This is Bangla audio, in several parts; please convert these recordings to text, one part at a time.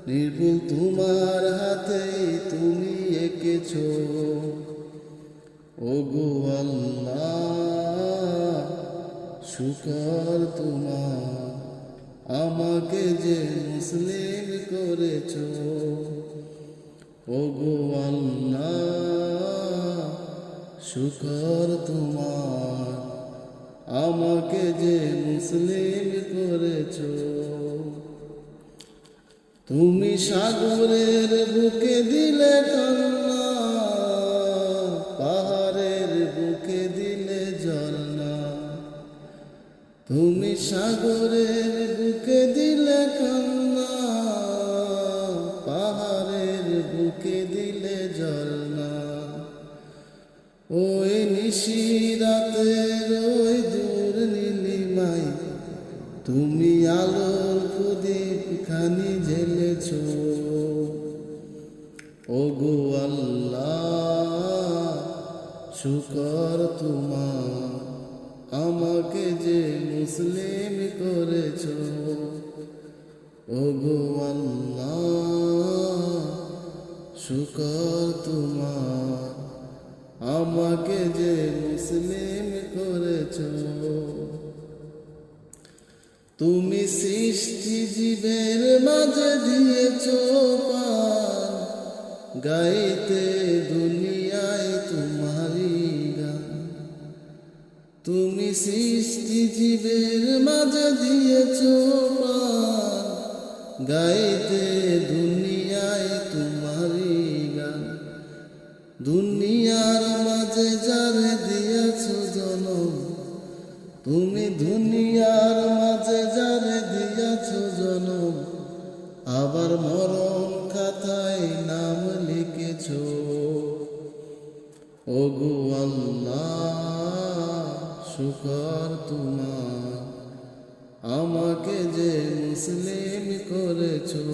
নির্ভুল তোমার হাতে তুমি এঁকেছো। ওগো আল্লাহ শুকর তোমার, আমাকে যে মুসলিম করেছো। ওগো আল্লাহ শুকর তোমার, আমাকে যে মুসলিম করেছো। তুমি সাগরের বুকে দিলে কান্না, পাহাড়ের বুকে দিলে ঝরনা। তুমি সাগরের বুকে দিলে কান্না, পাহাড়ের বুকে দিলে ঝরনা। ওই নিশিরাতের ওই দূর নীলিমায় তুমি আলোর প্রদীপ খানি জ্বেলেছো। ওগো আল্লাহ শুকর তোমার, আমাকে যে মুসলিম করেছো। ওগো আল্লাহ শুকর তোমার, আমাকে যে মুসলিম করেছো। তুমি সৃষ্টি জীবের মাঝে দিয়েছো প্রাণ, গাইতে দুনিয়ায় তোমারি গান। তুমি সৃষ্টি জীবের মাঝে দিয়েছো প্রাণ, গাইতে দুনিয়ায় তোমারি গান। দুনিয়ার মাঝে যারে দিয়েছো জনম, তুমি দুনিয়ার মাঝে যারে দিয়েছো জনম, আবার মরণ খাতায় নাম লিখেছো। ওগো আল্লাহ শুকর তোমার, আমাকে যে মুসলিম করেছো।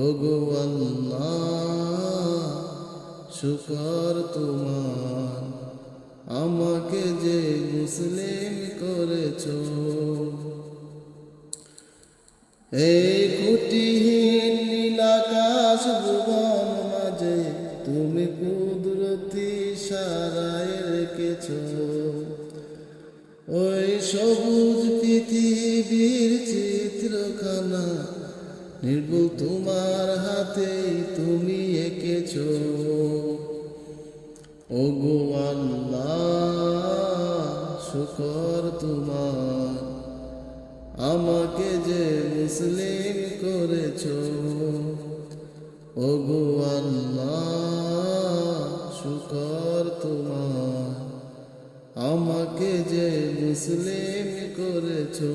ওগো আল্লাহ শুকর তোমার, আমাকে যে মুসলিম করেছো। এই কুটিহীন নীলাকাশ ভুবন মাঝে তুমি কুদরতি সারায় রেখেছো। ওই সবুজ পৃথিবীর চিত্রখানা নির্ভুল তোমার হাতে তুমি এঁকেছো। ওগো আল্লাহ শুকর তোমার, আমাকে যে মুসলিম করেছো। ওগো আল্লাহ শুকর তোমার, আমাকে যে মুসলিম করেছো।